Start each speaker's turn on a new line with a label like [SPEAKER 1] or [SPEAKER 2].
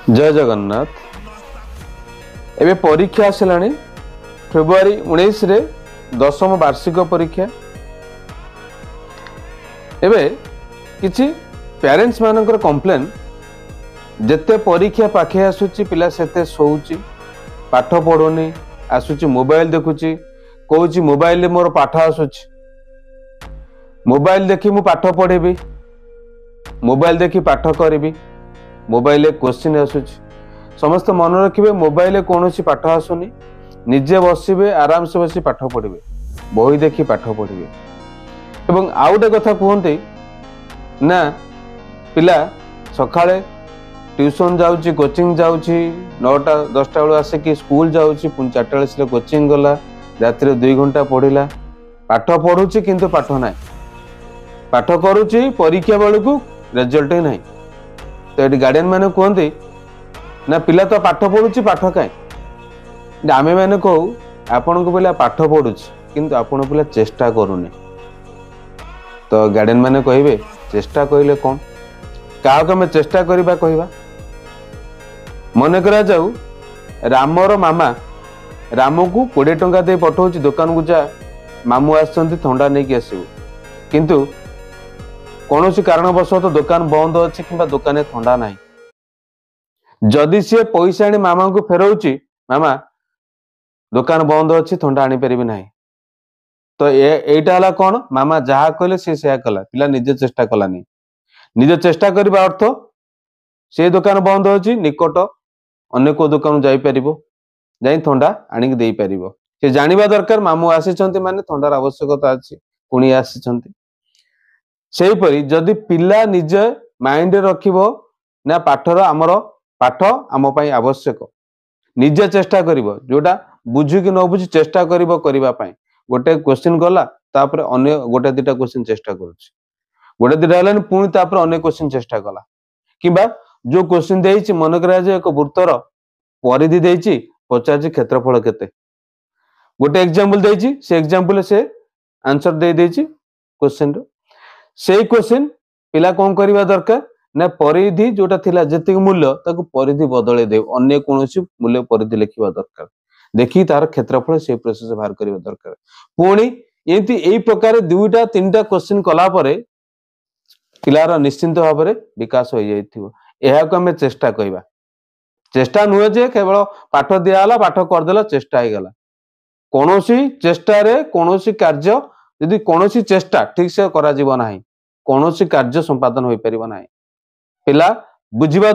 [SPEAKER 1] जय जगन्नाथ। एबे परीक्षा आसलानी फेब्रुआरी 19 रे 10म वार्षिक परीक्षा। एबे किछि पेरेंट्स मानकर कंप्लेन जेते परीक्षा पाखे आसुची पिला सेते सोउची पाठ पढोनी आसुची मोबाइल देखुची कहूची मोबाइल रे मोर पाठ आसुची मोबाइल देखी मु पाठ पढ़ेबी मोबाइल देखी पाठ करिबी मोबाइल क्वेश्चन आसुची समस्त मन रखिए मोबाइल कौन पाठ आसुनी निजे बसबे आराम से बसी पाठ पढ़े बही देखी पाठ पढ़े एवं आउ गोटे कथा कहते ना पिला सकाळे ट्यूशन जाउची कोचिंग जाउची 9टा 10टा बेलू आसिक स्कूल जाउची पुन 4टा बेले कोचिंग गला राति 2 घंटा पढ़िला पाठ पढ़ुची किंतु पाठ ना पाठ करुची परीक्षा बेलू रिजल्ट ही नहीं तो ये गार्डियन मैंने कहते ना पिला तो पाठ पढ़ुची पाठ कहीं आमे मैंने कहू आपण को पिला पाठ पढ़ुची किंतु आपण पिला चेष्टा करूनी तो गार्डियन मैंने कहे चेष्टा कहले कौन क्या आम चेष्टा करवा कहवा मन करा जाऊ रामर मामा राम को 20 टंका दे पठाऊँ दुकान को जा मामू आसछंती थंडा नहीं आसू किंतु कौन सी कारणवश तो दुकान बंद अच्छी कि दुकान थंडा ना जदि सी पैसा आनी मामा को फेराऊची मामा दुकान बंद अच्छी थंडा आनी पारि ना तो एटा हला कौन मामा जहा कहले से कला पिला निजे चेष्टा कलानी निजे चेष्टा करबा अर्थ से दुकान बंद अच्छी निकट अन्य को दुकान जापर जाई थंडा आनिक दे पार से जानिबा दरकार मामू आसी माने थंडार आवश्यकता अच्छी पुणी आसी सेहीपरि जदि पिला निज माइंड रखिबो ना पाठर आमर पाठ आम पई आवश्यक निजे चेष्टा करिवो जोटा बुझी कि न बुझी चेष्टा करिवो करबा पई गोटे क्वेश्चन गला तापर अन्य गोटे दिटा क्वेश्चन चेष्टा करूछि गोटे दिटा हलानी पुणी तापर अन्य क्वेश्चन चेष्टा कला किबा जो क्वेश्चन देइछि मन करा जे एक वृत्तर परिधि देइछि पचाछि क्षेत्रफल केते गोटे एग्जांपल देइछि से एग्जांपल से आंसर दे देइछि क्वेश्चन रो से क्वेश्चन पिला कौन करबा दरकार ना परिधि जोटा थिला जति मूल्य ताको परिधि बदले दे अन्य कोनोसी मूल्य परिधि लिखिबा दरकार देखि तार क्षेत्रफल से प्रोसेस बाहर करबा दरकार पुणी एति एई प्रकार दुईटा तीनटा क्वेश्चन कला परे पिलार निश्चिंत भाव में विकास हो जाइथिबो एहा को हमें चेष्टा कहबा चेष्टा नुहे जे केवल पाठ दिया हला पाठ कर देला चेष्टा हो गला कोनोसी चेष्टा रे कोनोसी कार्य यदि कोनोसी चेष्टा ठीक से करा जीव नाही कोनोसी कार्य संपादन होई परिबो नाही पिला बुझिबा